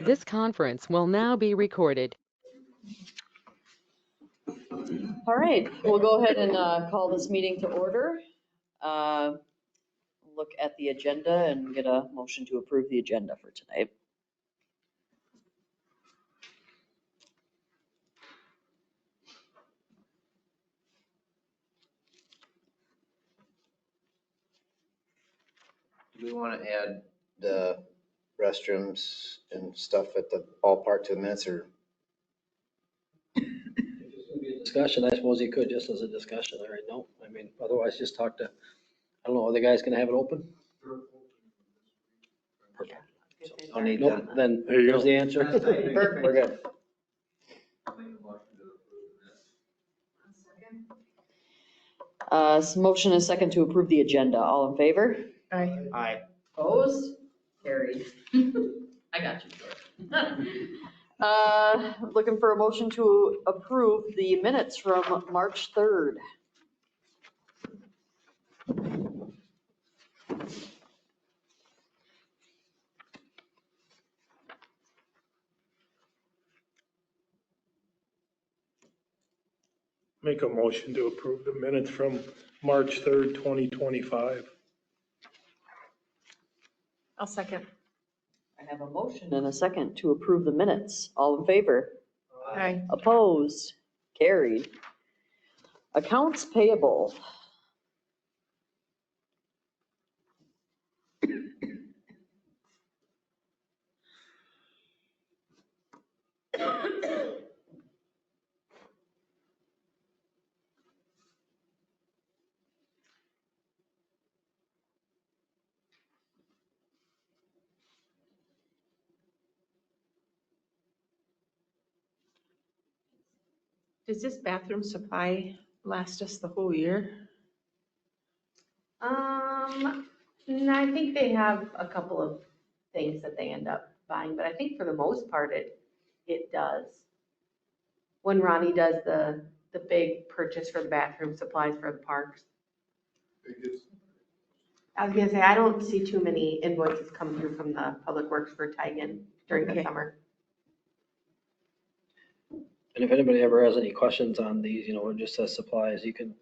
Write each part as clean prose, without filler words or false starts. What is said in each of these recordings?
This conference will now be recorded. All right, we'll go ahead and call this meeting to order. Look at the agenda and get a motion to approve the agenda for tonight. Do we want to add the restrooms and stuff at the ballpark to the minutes, or? Discussion, I suppose you could just as a discussion, all right, no, I mean, otherwise just talk to, I don't know, are the guys gonna have it open? Perfect. Don't need Nope, that. then There you there's go. the answer. Perfect. We're good. Motion is second to approve the agenda. All in favor? Aye. Aye. Opposed? Carried. I got you, Looking for a motion to approve the minutes from March 3rd. Make a motion to approve the minutes from March 3rd, 2025. I'll second. I have a motion and a second to approve the minutes. All in favor? Aye. Opposed? Carried. Accounts payable. Does this bathroom supply last us the whole year? No, I think they have a couple of things that they end up buying, but I think for the most part, it does. When Ronnie does the big purchase for the bathroom supplies for the parks. I was gonna say, I don't see too many invoices come through from the Public Works for Tigan during the Okay. summer. And if anybody ever has any questions on these, you know, it just says supplies, you can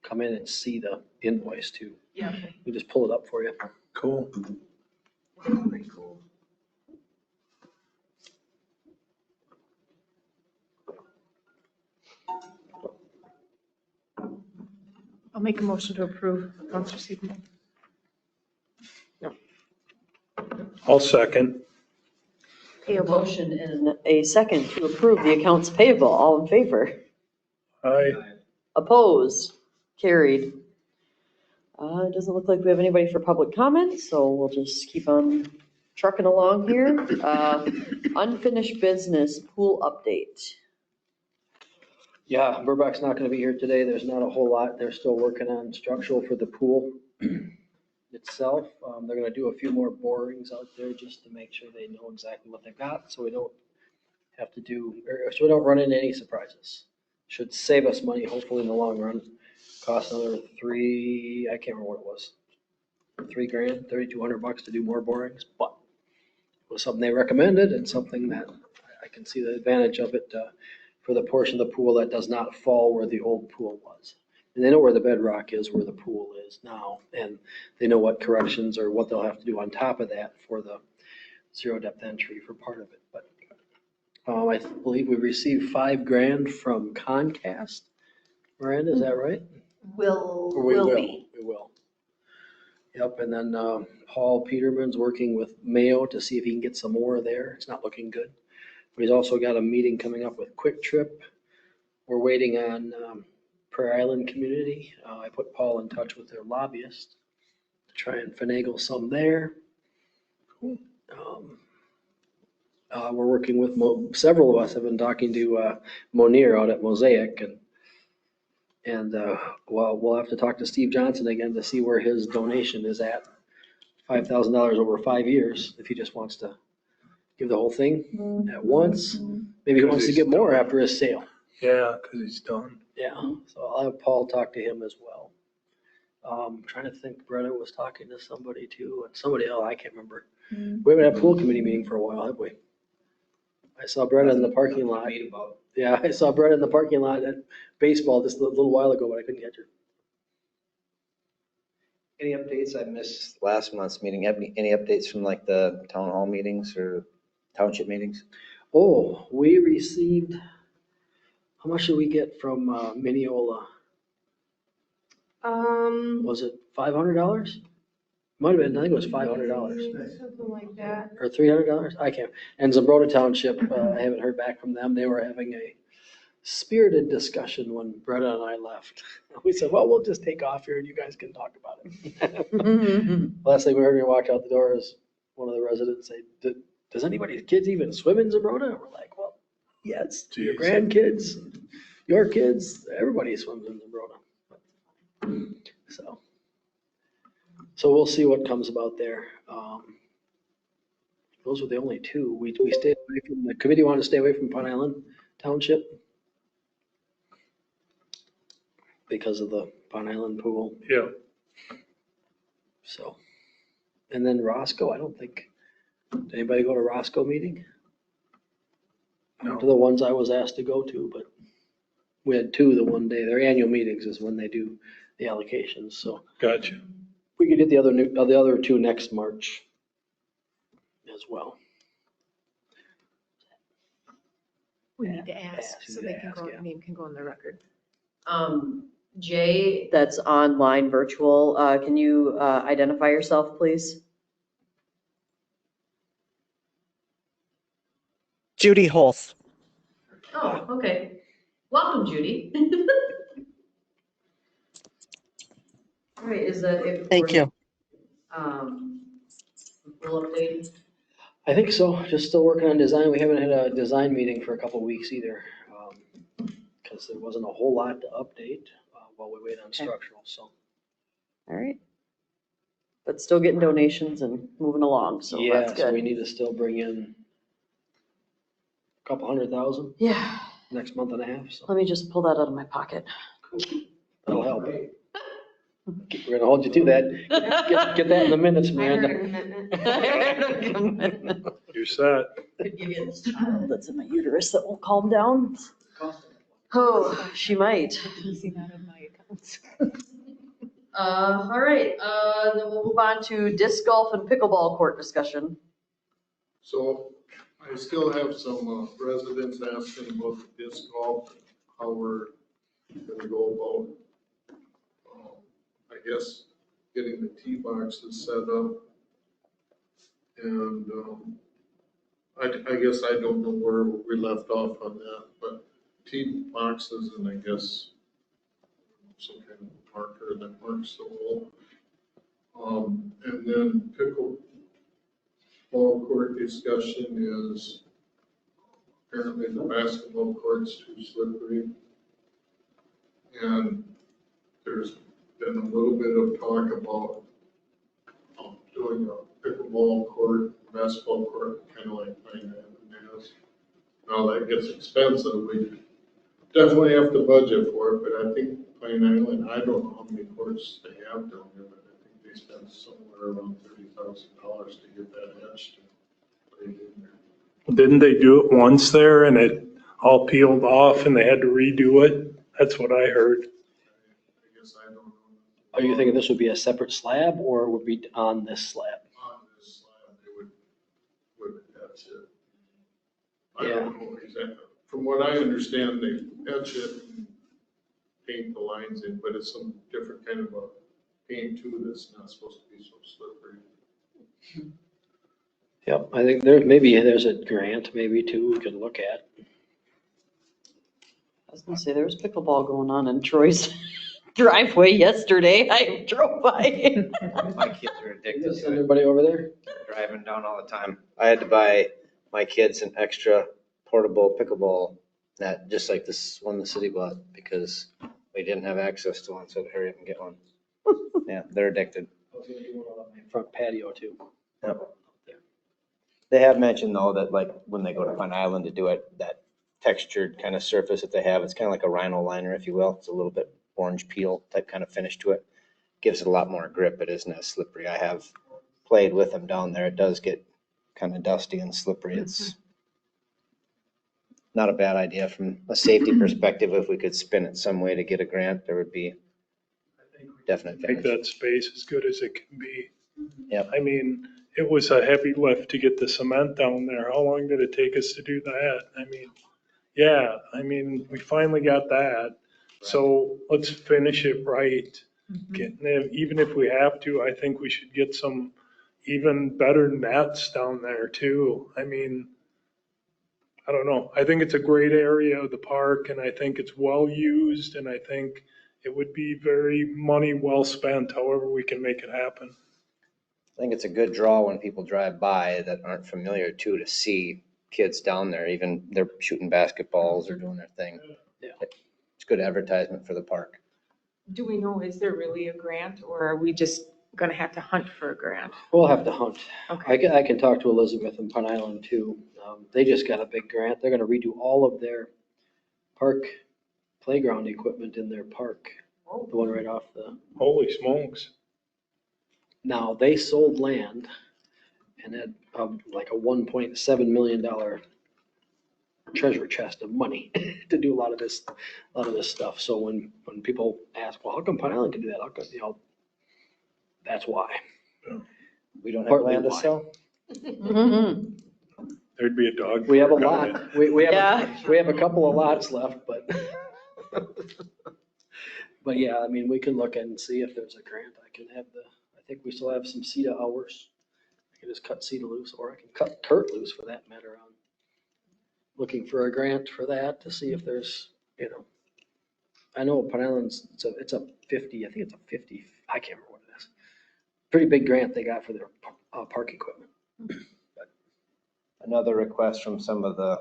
come in and see the invoice too. Yeah. We just pull it up for you. Cool. It's pretty cool. I'll make a motion to approve accounts receivable. I'll second. A Payable. motion and a second to approve the accounts payable. All in favor? Aye. Opposed? Carried. It doesn't look like we have anybody for public comment, so we'll just keep on trucking along here. Unfinished business pool update. Yeah, Burbach's not gonna be here today. There's not a whole lot. They're still working on structural for the pool itself. They're gonna do a few more borings out there just to make sure they know exactly what they've got, so we don't have to do, or so we don't run into any surprises. Should save us money, hopefully in the long run. Cost another I can't remember what it was. $3,000, $3,200 to do more borings, but it was something they recommended and something that I can see the advantage of it, for the portion of the pool that does not fall where the old pool was. And they know where the bedrock is, where the pool is now, and they know what corrections or what they'll have to do on top of that for the zero depth entry for part of it. But I believe we received $5,000 from Concast. Miranda, is that right? Or we will. We will. Yep, and then Paul Peterman's working with Mayo to see if he can get some more there. It's not looking good. But he's also got a meeting coming up with Quick Trip. We're waiting on Prairie Island Community. I put Paul in touch with their lobbyist to try and finagle some there. We're working with, several of us have been talking to Monier out at Mosaic, and well, we'll have to talk to Steve Johnson again to see where his donation is at. $5,000 over 5 years, if he just wants to give the whole thing at once. Maybe he wants to get more after his sale. Yeah, because he's done. Yeah, so I'll have Paul talk to him as well. Trying to think, Brenda was talking to somebody too, and somebody else, I can't remember. We haven't had a pool committee meeting for a while, have we? I saw Brett in the parking lot. Yeah, I saw Brett in the parking lot at baseball just a little while ago, but I couldn't catch her. Any updates? I missed last month's meeting. Any updates from like the town hall meetings or township meetings? Oh, we received, how much did we get from Mineola? Was it $500? Might have been, I think it was $500 Something like that. or $300. I can't. And Zumbrota Township, I haven't heard back from them. They were having a spirited discussion when Bretta and I left. We said, well, we'll just take off here and you guys can talk about it. Last thing we heard when we walked out the door is one of the residents say, does anybody's kids even swim in Zumbrota? And we're like, well, yes, your Jeez. grandkids, your kids, everybody swims in Zumbrota. So we'll see what comes about there. Those were the only two. We stayed away from, the committee wanted to stay away from Pine Island Township because of the Pine Island pool. Yeah. So, and then Roscoe, I don't think, did anybody go to Roscoe meeting? No. To the ones I was asked to go to, but we had two the one day. Their annual meetings is when they do the allocations, so Gotcha. we could get the other two next March as well. We need to ask Ask, so they can ask, go, yeah. name can go on the record. Jay, that's online virtual, can you identify yourself, please? Judy Holst. Oh, okay. Welcome, Judy. All right, is that it? Thank you. Full update? I think so, just still working on design. We haven't had a design meeting for a couple of weeks either, because there wasn't a whole lot to update while we wait on structural, so. All right. But still getting donations and moving along, so that's Yeah, so we good. need to still bring in a couple 100,000 Yeah, next month and a half, so let me just pull that out of my pocket. that'll help. We're gonna hold you to that. Get that in the minutes, I heard a Miranda. commitment. You're set. Could give you this child that's in my uterus that won't calm down. Oh, she might. Easing out of my accounts. All right, then we'll move on to disc golf and pickleball court discussion. So I still have some residents asking about the disc golf, how we're gonna go about, I guess, getting the tee boxes set up. And I guess I don't know where we left off on that, but tee boxes and I guess some kind of marker that marks the hole. And then pickleball court discussion is apparently the basketball court's too slippery. And there's been a little bit of talk about doing a pickleball court, basketball court, kind of like Pine Island has. Now that gets expensive, we definitely have to budget for it, but I think Pine Island, I don't know how many courts they have down there, but I think they spent somewhere around $30,000 to get that etched and put it in there. Didn't they do it once there and it all peeled off and they had to redo it? That's what I heard. I guess I don't know. Are you thinking this would be a separate slab or would be on this slab? On this slab, they would etch it. I don't know exactly. From what I understand, they etch it and paint the lines in, but it's some different kind of a paint too that's not supposed to be so slippery. Yep, I think there's a grant maybe too we could look at. I was gonna say, there was pickleball going on in Troy's driveway yesterday. I drove by. My kids are addicted Send to it, everybody over there? driving down all the time. I had to buy my kids an extra portable pickleball net, just like this one the city bought, because we didn't have access to one, so I had to hurry up and get one. Yeah, they're addicted. I was gonna do one on my front patio too. Yep. They have mentioned though that like when they go to Pine Island to do it, that textured kind of surface that they have, it's kind of like a rhino liner, if you will. It's a little bit orange peel type kind of finish to it. Gives it a lot more grip. It isn't as slippery. I have played with them down there. It does get kind of dusty and slippery. It's not a bad idea from a safety perspective. If we could spin it some way to get a grant, there would be definite Make advantage. that space as good as it can be. Yep. I mean, it was a heavy lift to get the cement down there. How long did it take us to do that? I mean, yeah, I mean, we finally got that. So let's finish it right. Even if we have to, I think we should get some even better nets down there too. I mean, I don't know. I think it's a great area of the park and I think it's well used and I think it would be very money well spent, however we can make it happen. I think it's a good draw when people drive by that aren't familiar too, to see kids down there, even they're shooting basketballs or doing their thing. Yeah. It's good advertisement for the park. Do we know, is there really a grant or are we just gonna have to hunt for a grant? We'll have to hunt. Okay. I can talk to Elizabeth in Pine Island too. They just got a big grant. They're gonna redo all of their park playground equipment in their park, the one right off the. Holy smokes. Now, they sold land and had like a $1.7 million treasure chest of money to do a lot of this stuff. So when people ask, well, how come Pine Island can do that? How come, that's why. We don't have Partly land to why. sell? There'd be a dog. We have a park on lot. it. We Yeah. have a couple of lots left, but but yeah, I mean, we can look and see if there's a grant. I think we still have some CETA hours. I can just cut CETA loose, or I can cut Kurt loose for that matter on looking for a grant for that to see if there's, I know Pine Island's, it's a 50, I think it's a 50, I can't remember what it is. Pretty big grant they got for their park equipment. Another request from some of the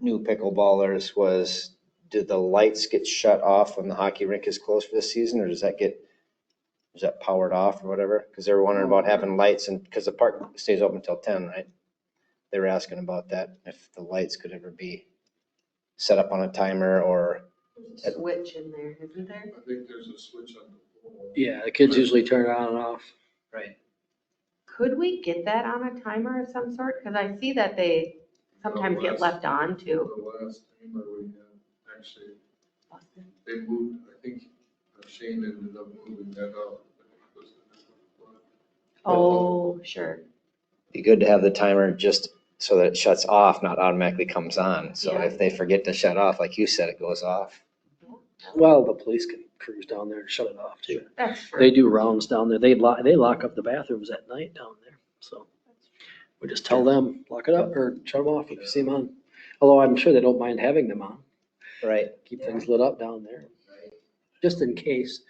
new pickleballers was, did the lights get shut off when the hockey rink is closed for the season, or is that powered off or whatever? Because they were wondering about having lights, and because the park stays open until 10, right? They were asking about that, if the lights could ever be set up on a timer or. Switch in there, isn't there? I think there's a switch on the pole. Yeah, the kids usually turn it on and off. Right. Could we get that on a timer of some sort? Because I see that they sometimes get left on too. The last timer we had, actually, they moved, I think Shane ended up moving that up. Oh, sure. Be good to have the timer just so that it shuts off, not automatically comes on. So Yeah. if they forget to shut off, like you said, it goes off. Well, the police can cruise down there and shut it off too. That's true. They do rounds down there. They lock up the bathrooms at night down there. So we just tell them, lock it up or shut them off if you see them on. Although I'm sure they don't mind having them on. Right. Keep things lit up down there, just in case.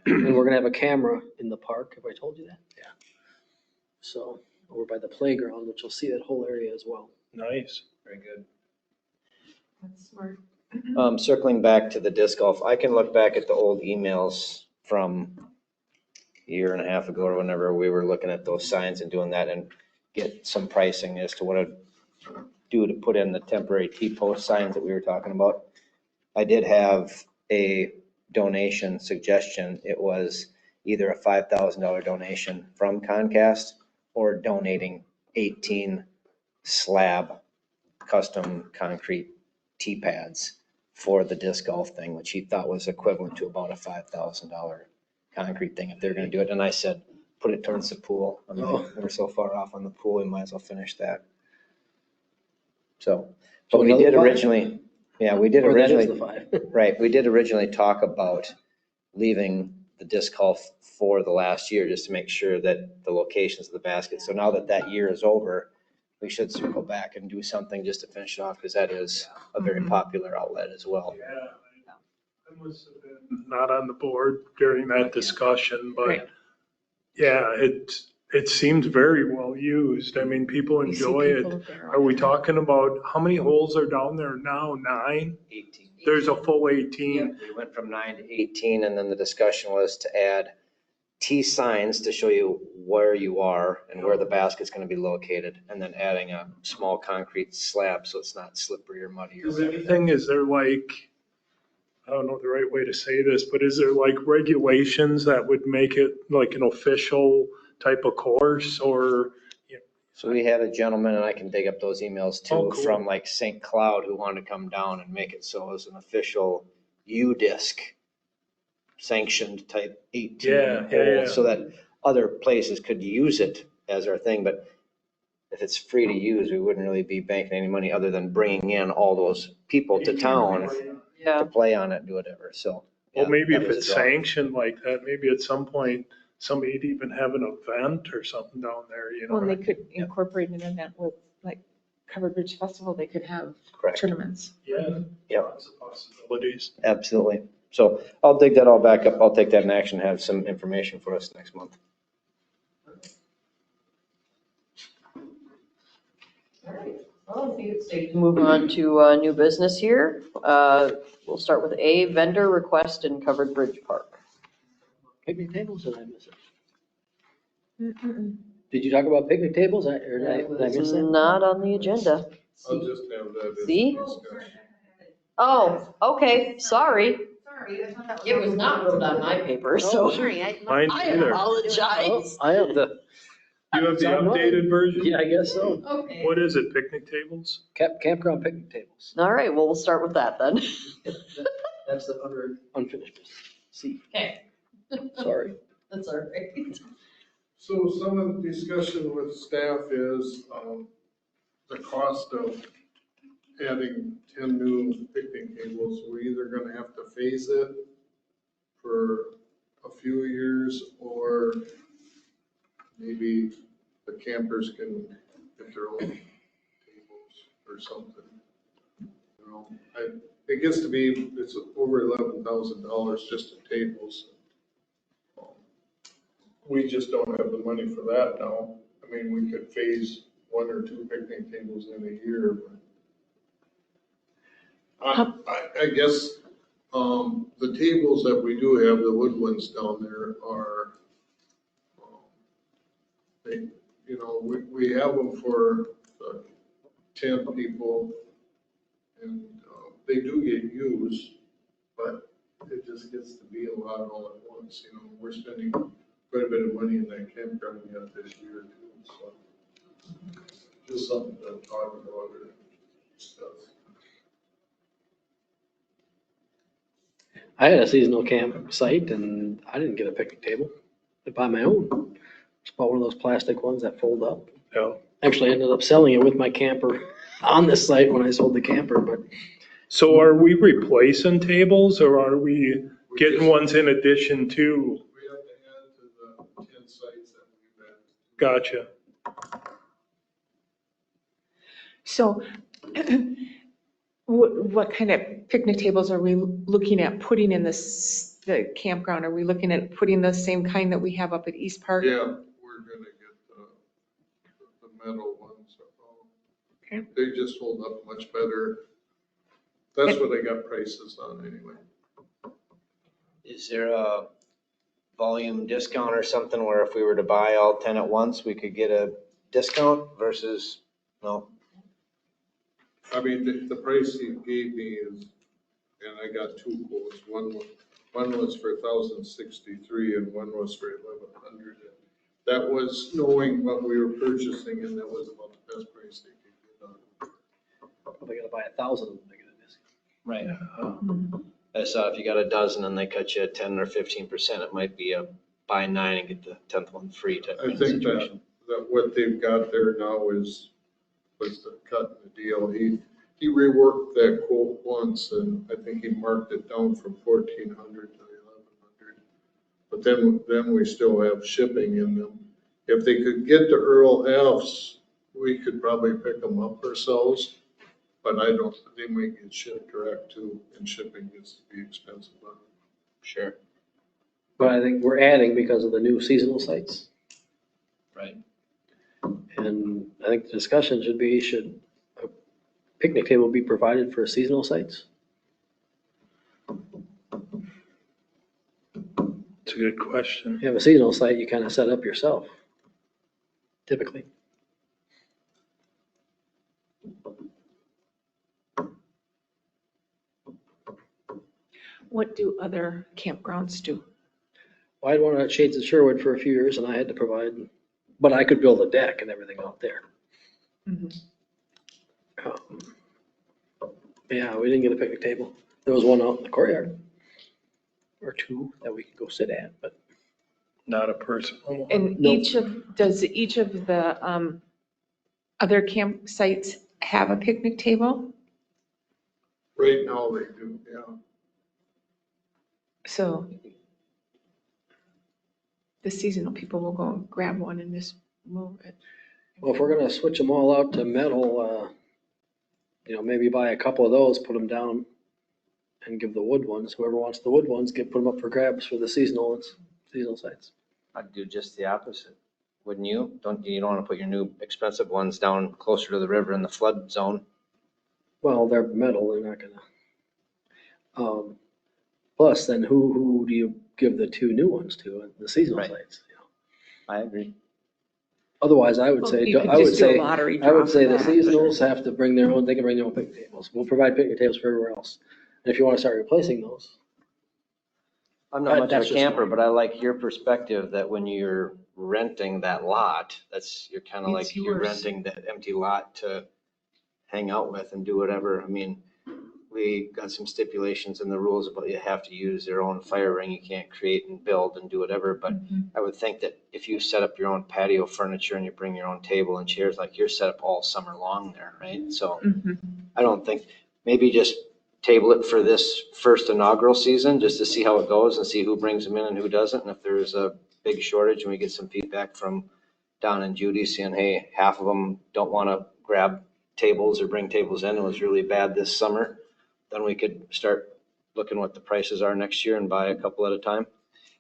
And we're gonna have a camera in the park. Have I told you that? Yeah. So over by the playground, which you'll see that whole area as well. Nice. Very good. That's smart. Circling back to the disc golf, I can look back at the old emails from a year and a half ago or whenever we were looking at those signs and doing that and get some pricing as to what I'd do to put in the temporary T-post signs that we were talking about. I did have a donation suggestion. It was either a $5,000 donation from Comcast or donating 18 slab custom concrete T-pads for the disc golf thing, which he thought was equivalent to about a $5,000 concrete thing if they're gonna do it. And I said, put it towards the pool. I mean, we're so far off on the pool, we might as well finish that. So, but So we another did five? originally, yeah, we did Or that is originally, the 5. right, we did originally talk about leaving the disc golf for the last year, just to make sure that the locations of the baskets. So now that that year is over, we should circle back and do something just to finish it off, because that is a very popular outlet as well. Yeah. I must have been not on the board during that discussion, but Right. yeah, it seems very well used. I mean, people You see enjoy it. people there all Are we the time. talking about, how many holes are down there now? 9? 18. There's a full 18. We went from 9 to 18, and then the discussion was to add T signs to show you where you are and where the basket's gonna be located, and then adding a small concrete slab so it's not slippery or muddy. Is anything, is there like, I don't know the right way to say this, but is there like regulations that would make it like an official type of course, or So we had a gentleman, and I can dig up those emails Oh, too, cool. from like St. Cloud, who wanted to come down and make it so it was an official U-disc sanctioned type 18 Yeah, yeah, hole, yeah. so that other places could use it as our thing. But if it's free to use, we wouldn't really be banking any money other than bringing in all those people to town Yeah. to play on it and do whatever. So. Well, yeah, maybe that if was a it's draw. sanctioned like that, maybe at some point, somebody'd even have an event or something down there, you Well, and know? they could incorporate an event with, like, Covered Bridge Festival, they could have Correct. tournaments. Yeah. Yep. Lots of possibilities. Absolutely. So I'll dig that all back up. I'll take that in action, have some information for us next month. All right. Well, I think it's safe to move on to new business here. We'll start with A, vendor request in Covered Bridge Park. Picnic tables, or did I miss it? Mm-mm. Did you talk about picnic tables, or did I miss It's that? not on the agenda. I'll just have that as a See? discussion. Oh, okay, sorry. Sorry, I thought that It was not wrote on my paper, so Sorry, Mine I either. apologize. I have the, You have the updated version? yeah, I guess so. Okay. What is it, picnic tables? Campground picnic tables. All right, well, we'll start with that then. That's the unfinished business. See, Okay. sorry. That's all right. So some of the discussion with staff is, the cost of adding 10 new picnic tables. We're either gonna have to phase it for a few years, or maybe the campers can get their own tables or something. You know, it gets to be, it's over $11,000 just in tables. We just don't have the money for that now. I mean, we could phase 1 or 2 picnic tables in a year, but I guess, the tables that we do have, the wood ones down there are, they, you know, we have them for 10 people, and they do get used, but it just gets to be a lot all at once, you know. We're spending quite a bit of money in that campground yet this year too, so just something to talk about or discuss. I had a seasonal campsite and I didn't get a picnic table. I bought my own. Just bought one of those plastic ones that fold up. Yeah. Actually, I ended up selling it with my camper on this site when I sold the camper, but So are we replacing tables or are we We getting just- ones in addition to? We have to add to the 10 sites that we've had. Gotcha. So what kind of picnic tables are we looking at putting in the campground? Are we looking at putting the same kind that we have up at East Park? Yeah, we're gonna get the metal ones. Okay. They just hold up much better. That's what I got prices on anyway. Is there a volume discount or something where if we were to buy all 10 at once, we could get a discount versus, no? I mean, the price he gave me is, and I got 2 quotes. One was for 1,063 and one was for 1,100. That was knowing what we were purchasing, and that was about the best price they could get on. probably gotta buy 1,000 of them to get a discount. Right. I saw if you got a dozen and they cut you 10 or 15%, it might be a buy 9 and get the 10th one free type I of think situation. that what they've got there now was the cut in the deal. He reworked that quote once, and I think he marked it down from 1,400 to 1,100. But then we still have shipping in them. If they could get the Earl F's, we could probably pick them up ourselves. But they might get shipped direct too, and shipping gets to be expensive on them. Sure. But I think we're adding because of the new seasonal sites. Right. And I think the discussion should be, should a picnic table be provided for seasonal sites? It's a good question. If you have a seasonal site, you kind of set up yourself, typically. What do other campgrounds do? Well, I had one at Shades of Sherwood for a few years and I had to provide But I could build a deck and everything out there. Mhm. Yeah, we didn't get a picnic table. There was one out in the courtyard. Or two that we could go sit at, but Not a personal one. And Nope. does each of the other campsites have a picnic table? Right now they do, yeah. So the seasonal people will go and grab one and just move it. well, if we're gonna switch them all out to metal, maybe buy a couple of those, put them down and give the wood ones, whoever wants the wood ones, put them up for grabs for the seasonal sites. I'd do just the opposite, wouldn't you? You don't want to put your new expensive ones down closer to the river in the flood zone? Well, they're metal, they're not gonna. Plus, then who do you give the two new ones to, the seasonal Right. sites? I agree. Otherwise, I would Well, say, you could I would just do a say, lottery I draw would say for the that. seasonals have to bring their own, they can bring their own picnic tables. We'll provide picnic tables for everywhere else. And if you wanna start replacing those, I'm not much of That's a just camper, mine. but I like your perspective that when you're renting that lot, you're kind of It's like you're yours. renting that empty lot to hang out with and do whatever. I mean, we got some stipulations in the rules about you have to use your own fire ring. You can't create and build and do whatever. But I would think that if you set up your own patio furniture and you bring your own table and chairs, like you're set up all summer long there, right? So Mhm. I don't think, maybe just table it for this first inaugural season, just to see how it goes and see who brings them in and who doesn't. And if there's a big shortage and we get some feedback from Don and Judy saying, hey, half of them don't want to grab tables or bring tables in, it was really bad this summer, then we could start looking what the prices are next year and buy a couple at a time.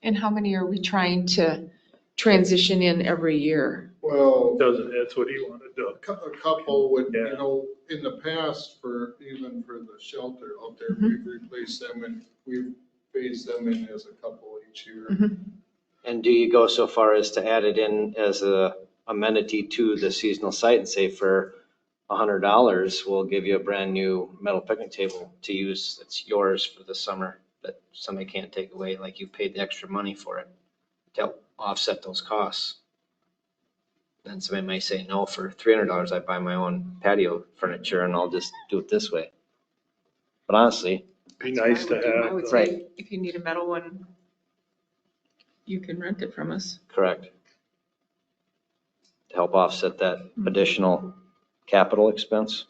And how many are we trying to transition in every year? Well, That's what he wanted to. a couple would, Yeah. in the past even for the shelter out there, Mhm. we've replaced them and we've phased them in as a couple each year. And do you go so far as to add it in as a amenity to the seasonal site and say for $100, we'll give you a brand new metal picnic table to use. It's yours for the summer that somebody can't take away, like you paid the extra money for it to help offset those costs. Then somebody may say, no, for $300, I buy my own patio furniture and I'll just do it this way. But honestly, Be nice to I have. would say, if you need a metal one, you can rent it from us. correct. To help offset that additional capital expense.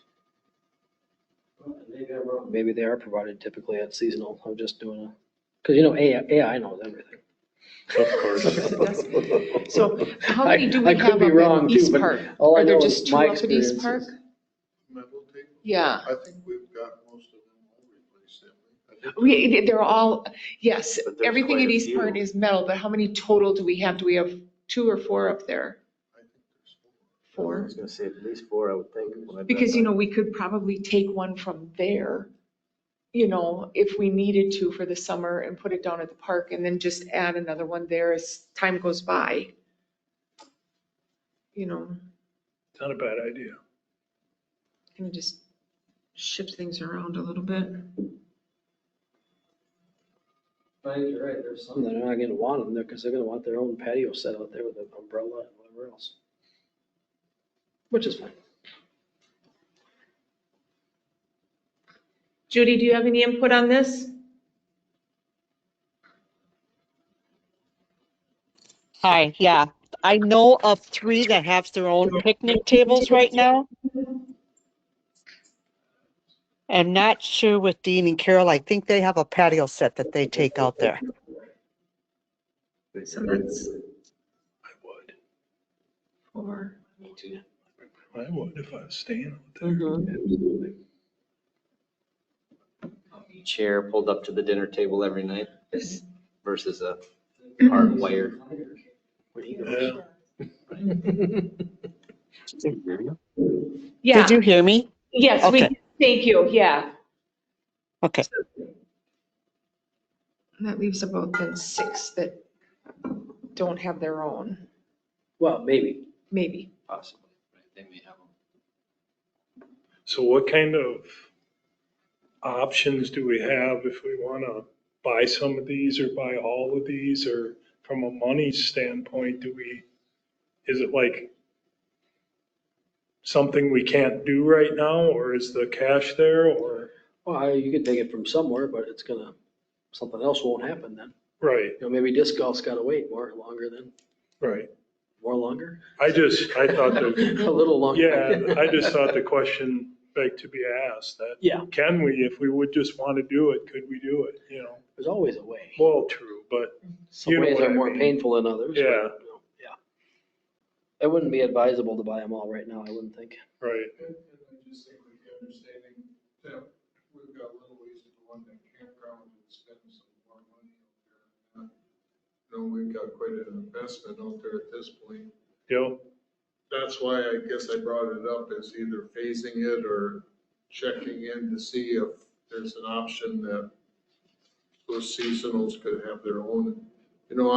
maybe they are provided typically at seasonal. I'm just doing because AI knows everything. Of course. Yes, it does. So how many do we I could have be up wrong at too, East but Park? all I Are there know just is two my up at East Park? experiences. Metal table? Yeah. I think we've got most of them all replaced, haven't we? They're all, yes, But there's everything quite at a East few. Park is metal, but how many total do we have? Do we have 2 or 4 up there? I think there's I 4? was gonna say at least 4, I would think. when I Because, drive by. we could probably take one from there, if we needed to for the summer and put it down at the park and then just add another one there as time goes by. It's not a bad idea. And just shift things around a little bit. I think you're right. There's some that are not gonna want them there because they're gonna want their own patio set out there with an umbrella and whatever else. Which is fine. Judy, do you have any input on this? Hi, yeah. I know of 3 that have their own picnic tables right now. I'm not sure with Dean and Carol. I think they have a patio set that they take out there. So that's I would. 4. Me too. I would if I was staying out there. Mm-hmm. Chair pulled up to the dinner table every night versus a hardwired. Yeah. Yeah, Did you hear me? yes, Okay. thank you, yeah. Okay. That leaves about then 6 that don't have their own, Well, maybe. maybe. Possibly, right? They may have them. So what kind of options do we have if we want to buy some of these or buy all of these? Or from a money standpoint, is it like something we can't do right now, or is the cash there, or? Well, you could take it from somewhere, but it's gonna, something else won't happen then. Right, You know, maybe disc golf's gotta wait longer than, right. more longer? I thought that, A little longer. yeah, I just thought the question begged to be asked, that Yeah, can we, if we would just want to do it, could we do it, you know? there's always a way. Well, true, but Some you know ways what are I more mean. painful than others. but, Yeah. you know, yeah. It wouldn't be advisable to buy them all right now, I wouldn't think. right, And I just think with the understanding that we've got little ways to go on that campground and spend some more money out there. You know, we've got quite an investment out there at this point. yeah, That's why I guess I brought it up as either phasing it or checking in to see if there's an option that those seasonals could have their own. You know,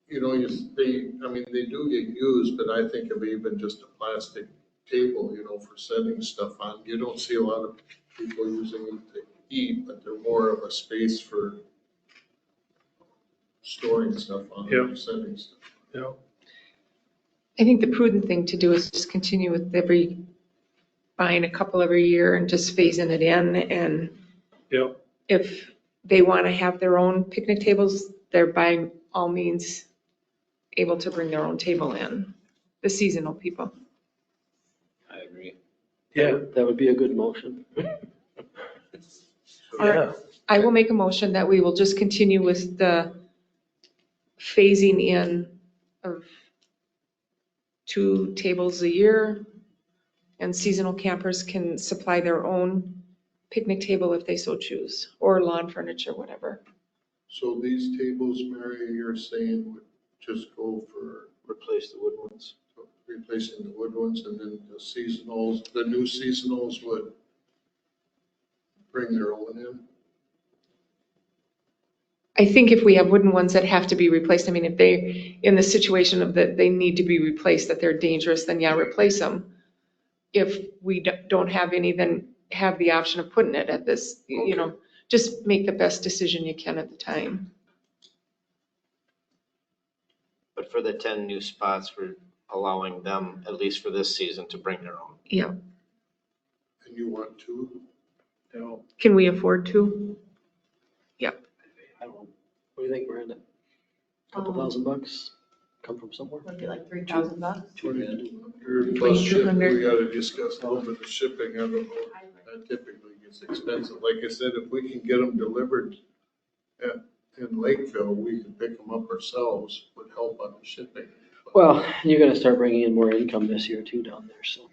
they do get used, but I think of even just a plastic table, you know, for setting stuff on. You don't see a lot of people using them to eat, but they're more of a space for storing stuff on, Yeah. or setting stuff. yeah, I think the prudent thing to do is just continue with buying a couple every year and just phasing it in. And yeah, if they want to have their own picnic tables, they're by all means able to bring their own table in, the seasonal people. I agree. yeah, That would be a good motion. All right. yeah, I will make a motion that we will just continue with the phasing in of 2 tables a year, and seasonal campers can supply their own picnic table if they so choose, or lawn furniture, whatever. So these tables, Mary, you're saying would just go for Replace the wood ones. replacing the wood ones, and then the new seasonals would bring their own in? I think if we have wooden ones that have to be replaced, I mean, if they, in the situation of that they need to be replaced, that they're dangerous, then yeah, replace them. If we don't have any, then have the option of putting it at this, you know, just make the best decision you can at the time. But for the 10 new spots, we're allowing them, at least for this season, to bring their own. Yeah. And you want two? yeah. Can we afford to? I don't know. What do you think, Miranda? Couple $1,000 come from somewhere? Would be like $3,000. $2,200 plus shipping, we gotta discuss a little bit of shipping, I don't know, that typically gets expensive. Like I said, if we can get them delivered in Lakeville, we can pick them up ourselves, would help on the shipping. Well, you're gonna start bringing in more income this year too down there, so.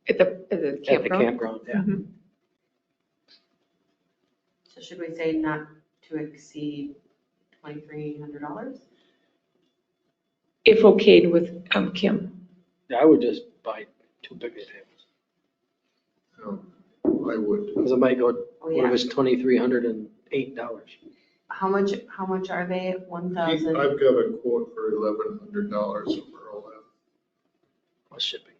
At the At the campground? campground, yeah. Mhm. So should we say not to exceed $2,300? If okayed with Kim. Yeah, I would just buy 2 picnic tables. I would. Because it might go, Oh, what if yeah. it's $2,308? How much are they? 1,000? I've got a quote for $1,100 for all that. Plus shipping.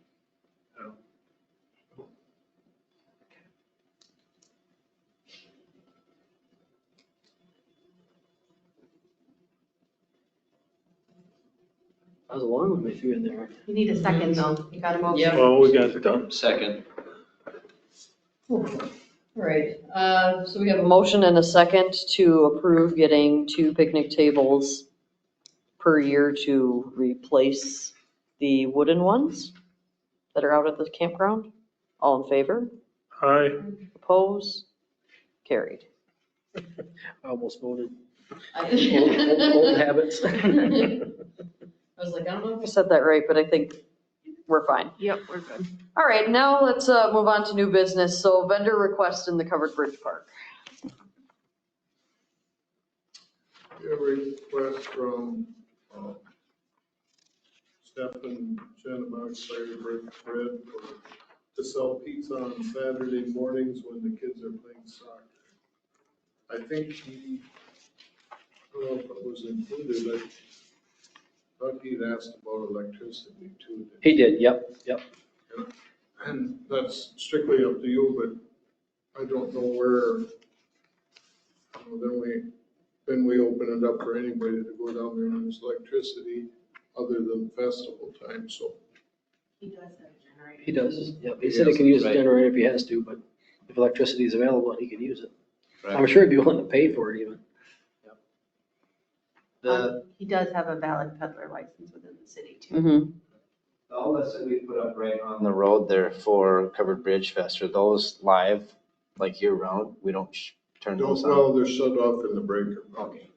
That was a long one we threw in there. You need a second though. You got a motion? Yep. Well, we got it done. Second. All right, so we have a motion and a second to approve getting 2 picnic tables per year to replace the wooden ones that are out at the campground. All in favor? Aye, Oppose? Carried. I almost voted. I Old habits. was like, I don't know if I said that right, but I think we're fine. Yep, we're good. All right, now let's move on to new business. So vendor request in the covered bridge park. We have a request from Stefan Chenabach, Firebird Bread, to sell pizza on Saturday mornings when the kids are playing soccer. I think I don't know if it was included, I thought he'd asked about electricity too. He did, yep. And that's strictly up to you, but I don't know where, then we open it up for anybody to go down there and use electricity. other than festival time, so. He does have a generator. He does, yep. He said he can use the generator if he has to, but if electricity is available, he can use it. I'm sure he'd be willing to pay for it even. He does have a valid peddler license within the city too. Mm-hmm. The outlets that we put up right on the road there for Covered Bridge Fest, are those live, like year round? We don't turn those on? Well, they're shut off in the breaker. Okay.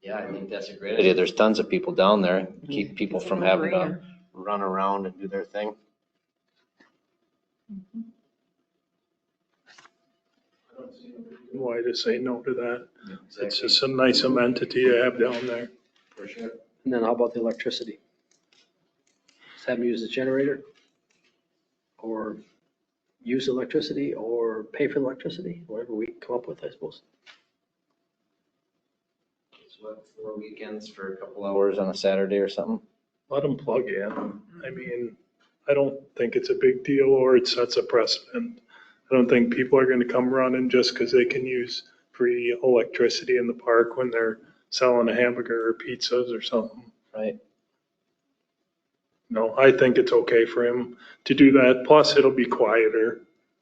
Yeah, I think that's a great idea. There's tons of people down there. Keep people It's a from having to no-brainer. run around and do their thing. Why to say no to that? It's just a nice amenity to have down there. For sure. And then how about the electricity? Just have them use the generator? Or use electricity or pay for electricity, whatever we come up with, I suppose. It's what, 4 weekends for a couple hours on a Saturday or something? Let them plug in. I mean, I don't think it's a big deal or it sets a precedent. I don't think people are gonna come running just because they can use free electricity in the park when they're selling a hamburger or pizzas or something. Right. No, I think it's okay for him to do that. Plus, it'll be quieter.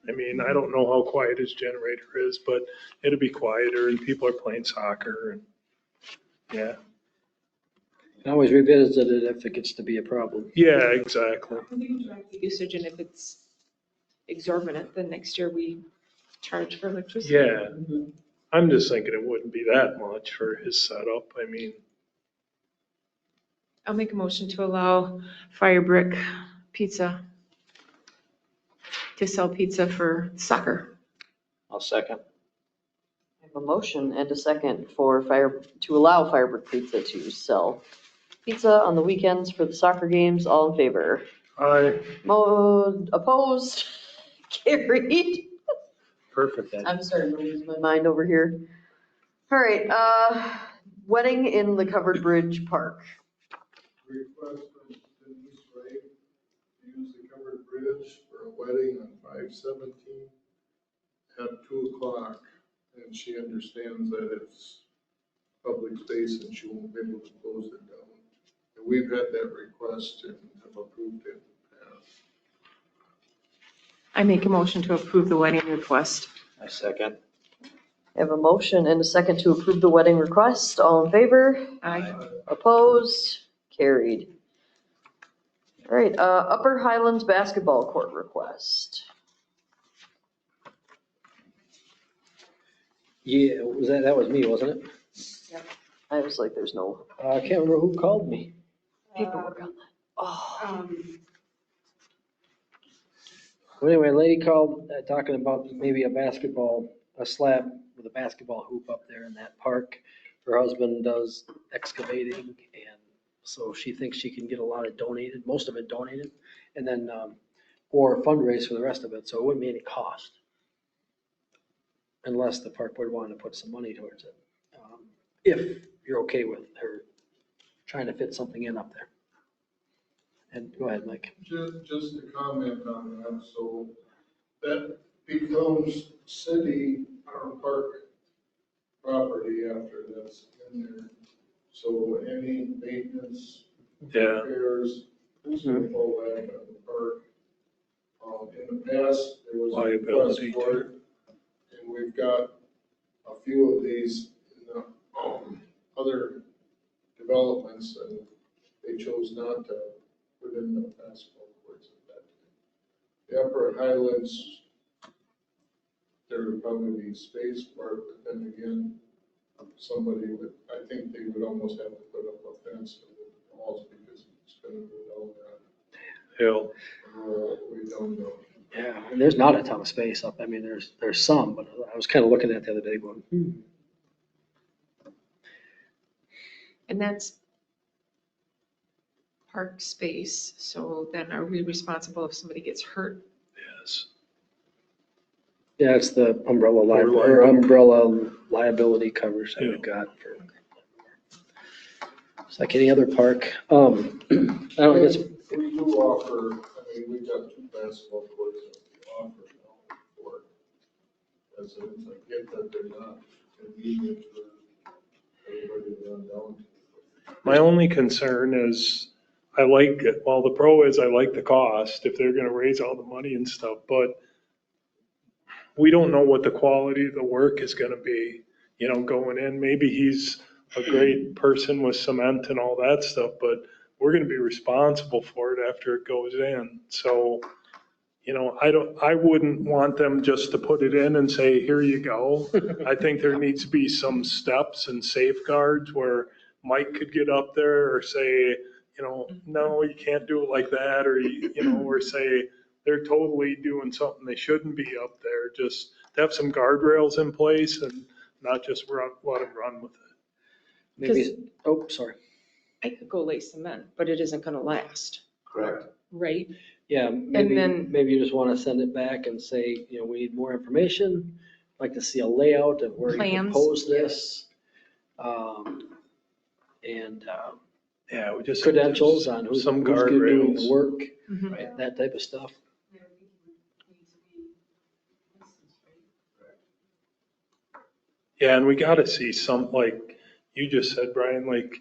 I mean, I don't know how quiet his generator is, but it'll be quieter and people are playing soccer and, yeah. You can always revisit it if it gets to be a problem. Yeah, exactly. Usage, and if it's exorbitant, then next year we charge for electricity. Yeah, I'm just thinking it wouldn't be that much for his setup. I mean, I'll make a motion to allow Fire Brick Pizza to sell pizza for soccer. I'll second. I have a motion and a second to allow Firebird Pizza to sell pizza on the weekends for the soccer games. All in favor? Opposed? Carried. Perfect then. I'm starting to lose my mind over here. All right, wedding in the Covered Bridge Park. Request from Denise Ray to use the covered bridge for a wedding on 5/17 at 2:00. And she understands that it's public space and she won't be able to close it down. And we've had that request and have approved it. I make a motion to approve the wedding request. I second. I have a motion and a second to approve the wedding request. All in favor? Aye. Opposed? Carried. All right, Upper Highlands basketball court request. Yeah, that was me, wasn't it? I was like, there's no I can't remember who called me. paperwork on that. Oh, Well, anyway, a lady called talking about maybe a slab with a basketball hoop up there in that park. Her husband does excavating, and so she thinks she can get a lot of donated, most of it donated, and then, or fundraise for the rest of it, so it wouldn't be any cost. Unless the park board wanted to put some money towards it. If you're okay with her trying to fit something in up there. And go ahead, Mike. Just to comment on that, so that becomes city or park property after that's in there. So any maintenance, yeah, repairs, stuff all that on the park. In the past, there was a request Liability, for it. And we've got a few of these in the other developments and they chose not to put in the basketball courts at that time. The Upper Highlands, there would probably be space for it, but then again, somebody would, I think they would almost have to put up a fence with the walls because it's gonna go down hill. that road way down there. Yeah, and there's not a ton of space up. I mean, there's some, but I was kind of looking at it the other day going, And that's park space, so then are we responsible if somebody gets hurt? Yes. Yeah, it's the umbrella liability coverage that we've got for. It's like any other park. I don't know, I guess, We do offer, I mean, we've got 2 basketball courts that we offer now for residents. I get that they're not convenient for everybody to run down to. My only concern is, I like, well, the pro is I like the cost if they're gonna raise all the money and stuff, but we don't know what the quality of the work is gonna be, going in. Maybe he's a great person with cement and all that stuff, but we're gonna be responsible for it after it goes in. So, I wouldn't want them just to put it in and say, here you go. I think there needs to be some steps and safeguards where Mike could get up there or say, no, you can't do it like that, or, or say they're totally doing something they shouldn't be up there. Just to have some guardrails in place and not just let them run with it. Maybe, oh, sorry. I could go lay cement, but it isn't gonna last, Correct. right? Yeah, maybe, then- maybe you just want to send it back and say, we need more information. I'd like to see a layout of where you Plans. propose this. And Yeah, we just. credentials on who's Some who's good doing the guardrails. work, Mhm. that type of stuff. Yeah, and we gotta see some, like you just said, Brian, like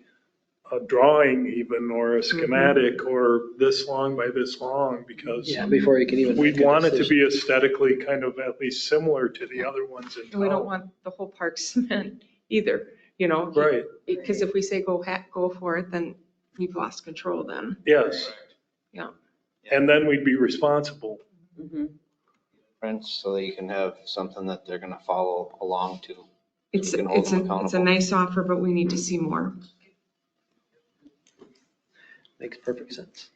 a drawing even, or a schematic, or this long by this long, because Yeah, before you can even. we'd make a want it to decision. be aesthetically kind of at least similar to the other ones in And we don't town. want the whole park cement either, Right, Because if we say go for it, then we've lost control then. yes. Yeah. And then we'd be responsible. Mhm. Friends, so that you can have something that they're gonna follow along to. It's, We can hold it's them a accountable. nice offer, but we need to see more. Makes perfect sense.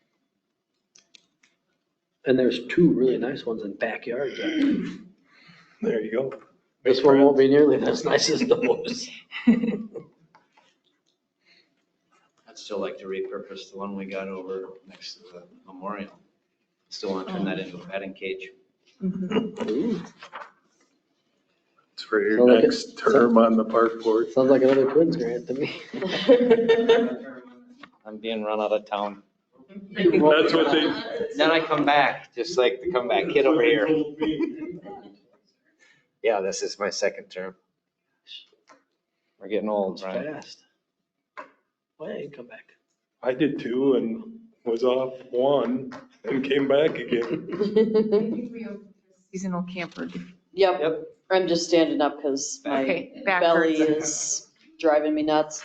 And there's two really nice ones in backyards. There you go. This one won't be nearly as nice as those. I'd still like to repurpose the one we got over next to the memorial. Still want to turn that into a batting cage. Ooh, It's for your Sound like next term on the park board. sounds like another Twins grant to me. I'm being run out of town. That's what they, Then I come back, just like the comeback kid over here. Yeah, this is my second term. We're getting old, It's right? fast. Why didn't you come back? I did too, and was off one and came back again. Seasonal camper. Yep, I'm just standing up because my Okay, back belly hurts. is driving me nuts.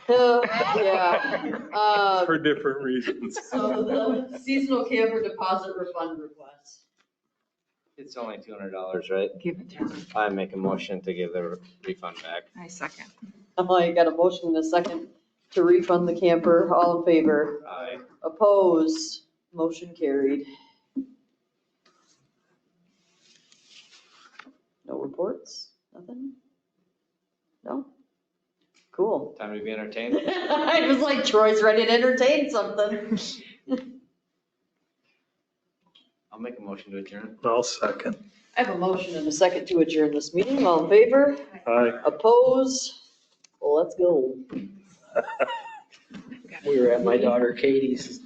Yeah. For different reasons. So the seasonal camper deposit refund request. It's only $200, right? Give it to them. I make a motion to give the refund back. I second. I got a motion and a second to refund the camper. All in favor? Aye. Opposed? Motion carried. No reports? Nothing? No? Cool. Time to be entertained. I was like, Troy's ready to entertain something. I'll make a motion to adjourn. I'll second. I have a motion and a second to adjourn this meeting. All in favor? Aye. Opposed? Well, let's go. We were at my daughter Katie's